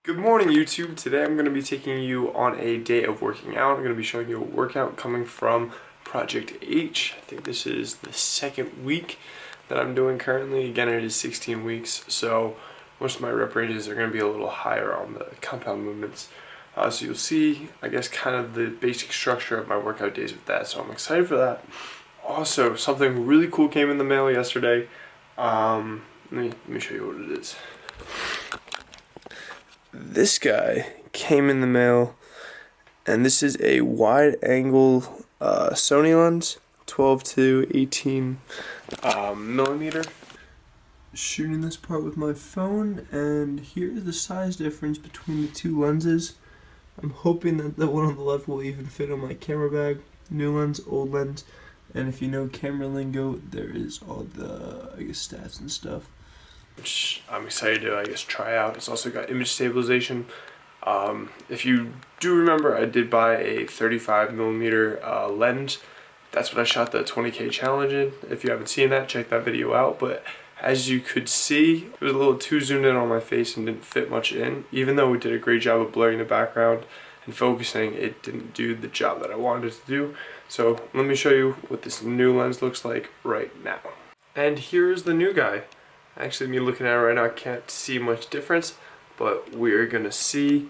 Good morning, YouTube. Today I'm going to be taking you on a day of working out. I'm going to be showing you a workout coming from Project H. I think this is the second week that I'm doing currently. Again, it is 16 weeks, so most of my rep ranges are going to be a little higher on the compound movements. So you'll see, I guess, kind of the basic structure of my workout days with that, so I'm excited for that. Also, something really cool came in the mail yesterday. Let me show you what it is. This guy came in the mail, and this is a wide angle Sony lens, 12 to 18 millimeter. Shooting this part with my phone, and here's the size difference between the two lenses. I'm hoping that the one on the left will even fit on my camera bag. New lens, old lens, and if you know camera lingo, there is all the, I guess, stats and stuff, which I'm excited to, try out. It's also got image stabilization. If you do remember, I did buy a 35mm lens. That's what I shot the 20K challenge in. If you haven't seen that, check that video out. But as you could see, it was a little too zoomed in on my face and didn't fit much in. Even though we did a great job of blurring the background and focusing, it didn't do the job that I wanted it to do. So let me show you what this new lens looks like right now. And here's the new guy. Actually, me looking at it right now, I can't see much difference, but we're gonna see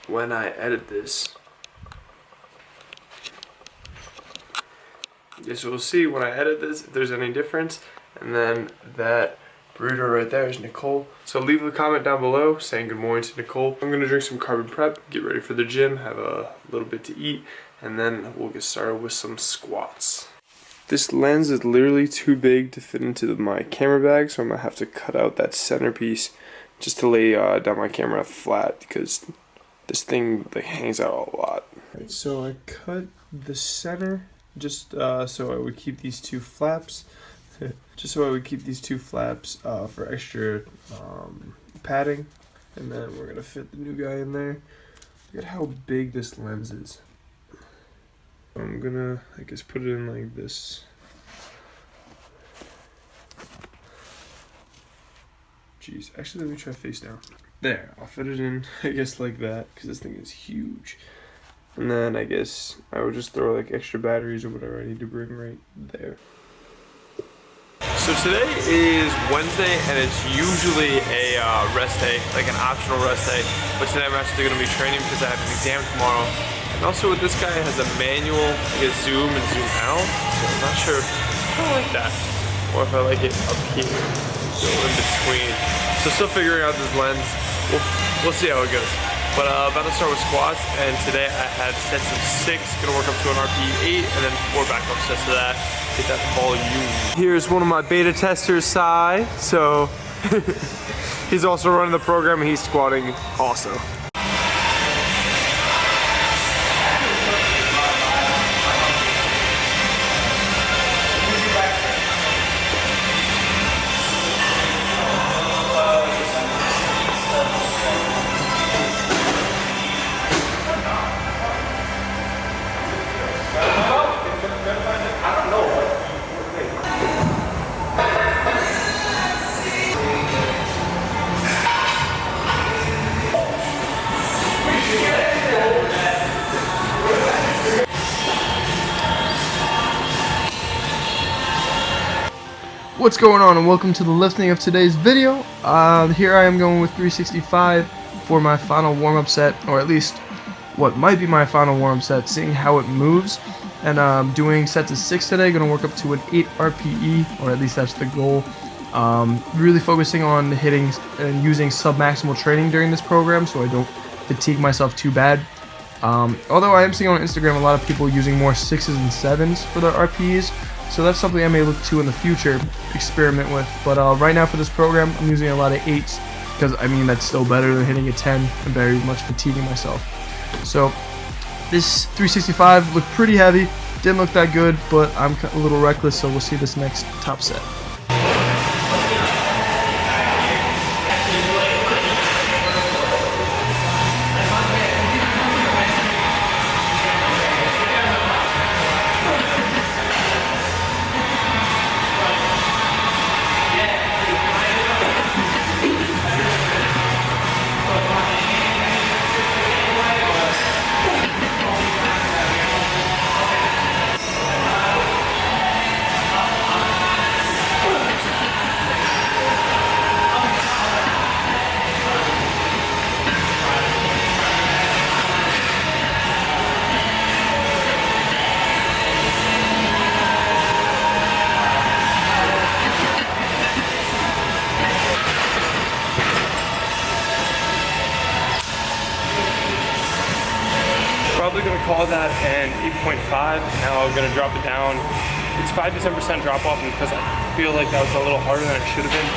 when I edit this. Yes, we'll see when I edit this if there's any difference. And then that burrito right there is Nicole. So leave a comment down below saying good morning to Nicole. I'm gonna drink some carbon prep, get ready for the gym, have a little bit to eat, and then we'll get started with some squats. This lens is literally too big to fit into my camera bag, so I'm going to have to cut out that centerpiece just to lay down my camera flat, because this thing hangs out a lot. Alright, so I cut the center just so I would keep these two flaps, for extra padding, and then we're going to fit the new guy in there. Look at how big this lens is. I'm gonna, put it in like this. Jeez, actually let me try face down. There, I'll fit it in, like that, because this thing is huge. And then I would just throw like extra batteries or whatever I need to bring right there. So today is Wednesday, and it's usually a rest day, like an optional rest day. But today I'm actually gonna be training because I have an exam tomorrow. And also with this guy, it has a manual, zoom and zoom out, so I'm not sure if I like that, or if I like it up here, so in between. So still figuring out this lens, we'll see how it goes. But about to start with squats, and today I had sets of 6, gonna work up to an RPE 8, and then 4 backup sets of that, get that volume. Here's one of my beta testers, Sai, so he's also running the program, and he's squatting also. What's going on, and welcome to the lifting of today's video. Here I am going with 365 for my final warm-up set, or at least what might be my final warm-up set, seeing how it moves. And doing sets of 6 today, going to work up to an 8 RPE, or at least that's the goal. Really focusing on hitting and using sub-maximal training during this program so I don't fatigue myself too bad. Although I am seeing on Instagram a lot of people using more 6s and 7s for their RPEs. So that's something I may look to in the future, experiment with. But right now for this program, I'm using a lot of 8s, because that's still better than hitting a 10 and very much fatiguing myself. So this 365 looked pretty heavy, didn't look that good, but I'm a little reckless, so we'll see this next top set. probably going to call that an 8.5. Now I'm going to drop it down. It's 5 to 10% drop off, and because I feel like that was a little harder than it should have been,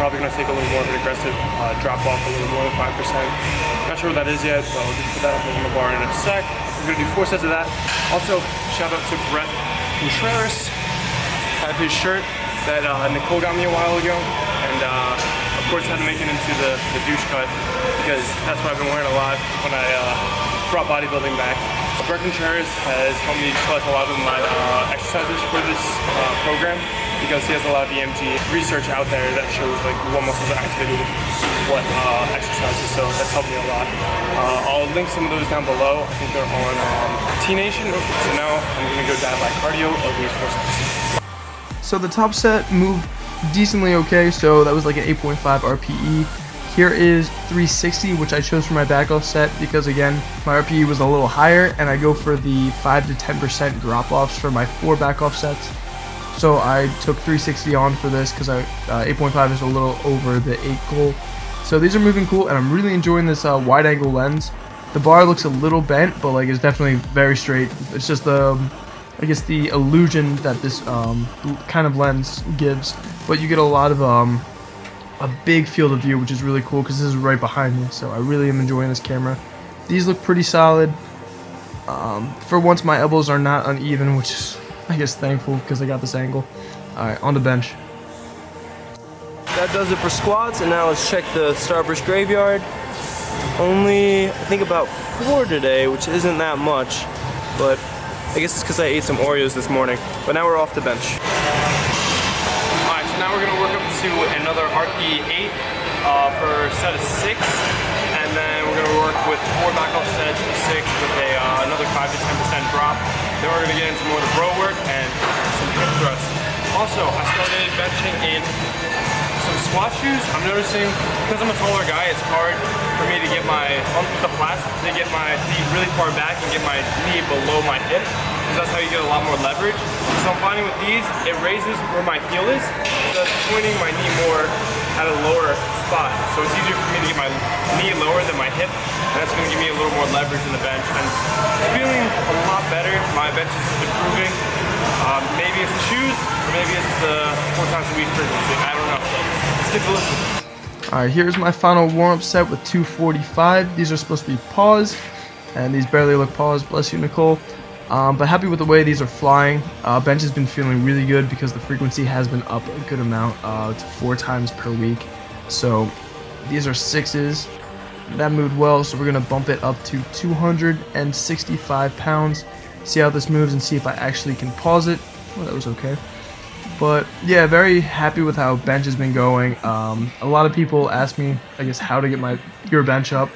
probably going to take a little more of an aggressive drop off, a little more than 5%. Not sure what that is yet, but I'll just put that up on the bar in a sec. We're going to do 4 sets of that. Also, shout out to Brett Contreras. I have his shirt that Nicole got me a while ago, and of course had to make it into the douche cut because that's what I've been wearing a lot when I brought bodybuilding back. Brett Contreras has helped me select a lot of my exercises for this program because he has a lot of EMG research out there that shows like what muscles are activated with what exercises, so that's helped me a lot. I'll link some of those down below. I think they're on T-Nation. So now I'm going to go dive by cardio of these 4 sets. So the top set moved decently okay, so that was like an 8.5 RPE. Here is 360, which I chose for my back off set because again, my RPE was a little higher and I go for the 5 to 10% drop offs for my 4 back off sets. So I took 360 on for this because 8.5 is a little over the 8 goal. So these are moving cool and I'm really enjoying this wide angle lens. The bar looks a little bent, but like it's definitely very straight. It's just I guess the illusion that this kind of lens gives, but you get a lot of a big field of view, which is really cool because this is right behind me, so I really am enjoying this camera. These look pretty solid. For once my elbows are not uneven, which is I guess thankful because I got this angle. Alright, on the bench. That does it for squats, and now let's check the Starburst graveyard. Only I think about 4 today, which isn't that much, but I guess it's because I ate some Oreos this morning. But now we're off the bench. Alright, so now we're going to work up to another RPE 8 for a set of 6. And then we're going to work with 4 back off sets of 6 with another 5 to 10% drop. Then we're going to get into more of the bro work and some hip thrusts. Also, I started benching in some squat shoes. I'm noticing, because I'm a taller guy, it's hard for me to get the flats to get my feet really far back and get my knee below my hip, because that's how you get a lot more leverage. So I'm finding with these, it raises where my heel is, so it's pointing my knee more at a lower spot. So it's easier for me to get my knee lower than my hip, and that's going to give me a little more leverage in the bench. And I'm feeling a lot better. My bench is improving. Maybe it's the shoes, or maybe it's the 4 times a week frequency. I don't know. So let's get to listen. Alright, here's my final warm-up set with 245. These are supposed to be paused, and these barely look paused. Bless you, Nicole. But happy with the way these are flying. Bench has been feeling really good because the frequency has been up a good amount to 4 times per week. So these are 6s. That moved well, so we're going to bump it up to 265 pounds. See how this moves and see if I actually can pause it. Well, that was okay. But yeah, very happy with how bench has been going. A lot of people ask me, I guess, how to get your bench up,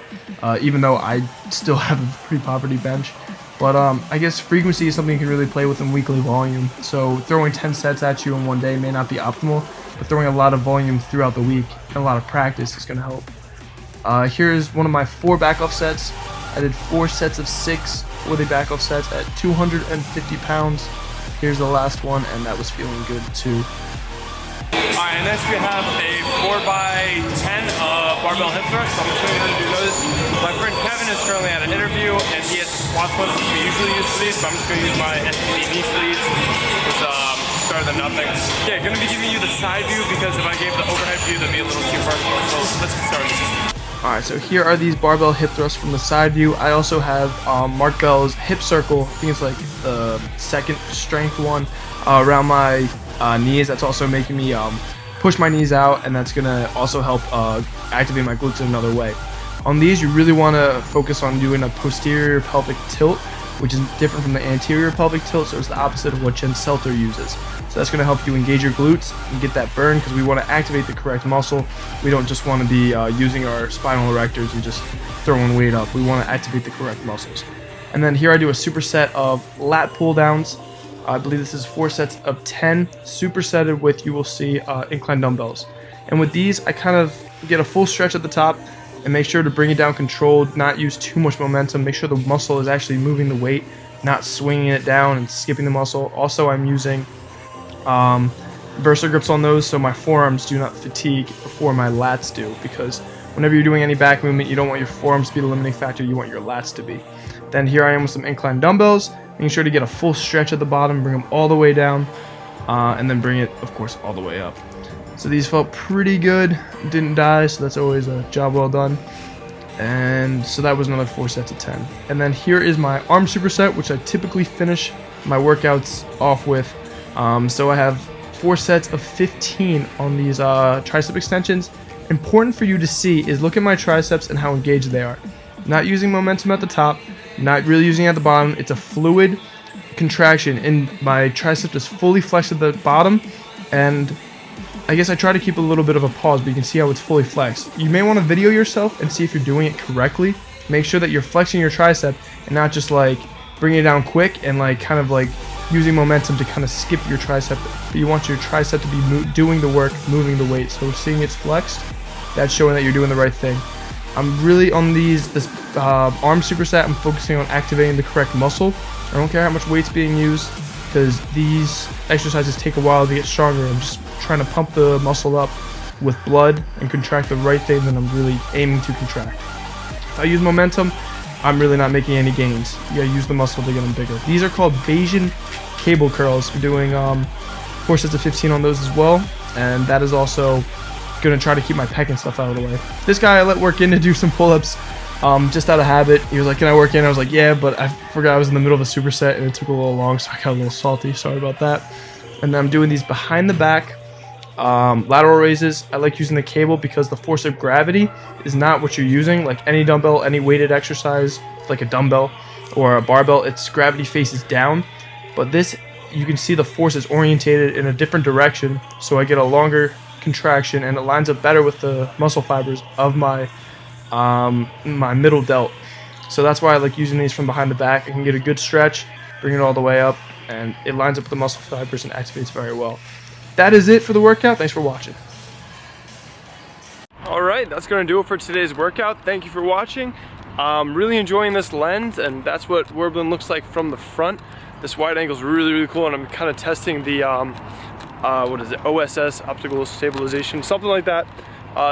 even though I still have a pretty poverty bench. But I guess frequency is something you can really play with in weekly volume. So throwing 10 sets at you in one day may not be optimal, but throwing a lot of volume throughout the week and a lot of practice is going to help. Here's one of my 4 back-off sets. I did 4 sets of 6 for the back-off sets at 250 pounds. Here's the last one, and that was feeling good too. Alright, and next we have a 4x10 barbell hip thrust. So I'm going to show you how to do those. My friend Kevin is currently at an interview, and he has squat splits that we usually use for these, but I'm just going to use my SPD knee sleeves. It's better than nothing. Yeah, going to be giving you the side view because if I gave the overhead view, that'd be a little too personal. So let's get started. Alright, so here are these barbell hip thrusts from the side view. I also have Mark Bell's hip circle. I think it's like the 2nd strength one around my knees. That's also making me push my knees out, and that's going to also help activate my glutes in another way. On these, you really want to focus on doing a posterior pelvic tilt, which is different from the anterior pelvic tilt, so it's the opposite of what Jen Selter uses. So that's going to help you engage your glutes and get that burn because we want to activate the correct muscle. We don't just want to be using our spinal erectors and just throwing weight up. We want to activate the correct muscles. And then here I do a superset of lat pull downs. I believe this is 4 sets of 10 supersetted with, you will see, incline dumbbells. And with these, I kind of get a full stretch at the top and make sure to bring it down controlled, not use too much momentum. Make sure the muscle is actually moving the weight, not swinging it down and skipping the muscle. Also, I'm using Versa grips on those so my forearms do not fatigue before my lats do, because Whenever you're doing any back movement, you don't want your forearms to be the limiting factor, you want your lats to be. Then here I am with some incline dumbbells, making sure to get a full stretch at the bottom, bring them all the way down, and then bring it, of course, all the way up. So these felt pretty good, didn't die, so that's always a job well done. And so that was another 4 sets of 10. And then here is my arm superset, which I typically finish my workouts off with. So I have 4 sets of 15 on these tricep extensions. Important for you to see is look at my triceps and how engaged they are. Not using momentum at the top, not really using it at the bottom. It's a fluid contraction, and my tricep is fully flexed at the bottom, and I guess I try to keep a little bit of a pause, but you can see how it's fully flexed. You may want to video yourself and see if you're doing it correctly. Make sure that you're flexing your tricep and not just like bringing it down quick and like kind of like using momentum to kind of skip your tricep. But you want your tricep to be doing the work, moving the weight. So seeing it's flexed, that's showing that you're doing the right thing. I'm really on this arm superset, I'm focusing on activating the correct muscle. I don't care how much weight's being used, because these exercises take a while to get stronger. I'm just trying to pump the muscle up with blood and contract the right thing that I'm really aiming to contract. If I use momentum, I'm really not making any gains. You gotta use the muscle to get them bigger. These are called Bayesian cable curls. I'm doing 4 sets of 15 on those as well, and that is also gonna try to keep my pec and stuff out of the way. This guy I let work in to do some pull-ups. Just out of habit. He was like, can I work in? I was like, yeah, but I forgot I was in the middle of a superset and it took a little long, so I got a little salty. Sorry about that. And then I'm doing these behind the back lateral raises. I like using the cable because the force of gravity is not what you're using. Like any dumbbell, any weighted exercise, like a dumbbell or a barbell, its gravity faces down. But this, you can see the force is orientated in a different direction, so I get a longer contraction and it lines up better with the muscle fibers of my middle delt. So that's why I like using these from behind the back. I can get a good stretch, bring it all the way up, and it lines up with the muscle fibers and activates very well. That is it for the workout. Thanks for watching. Alright, that's going to do it for today's workout. Thank you for watching. Really enjoying this lens, and that's what Warbling looks like from the front. This wide angle is really, really cool, and I'm kind of testing the OSS, optical stabilization, something like that.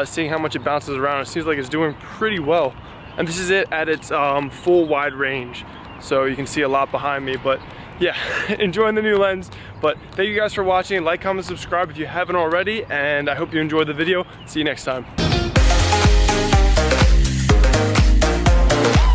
Seeing how much it bounces around. It seems like it's doing pretty well, and this is it at its full wide range, so you can see a lot behind me. But yeah, enjoying the new lens. But thank you guys for watching. Like, comment, subscribe if you haven't already, and I hope you enjoyed the video. See you next time.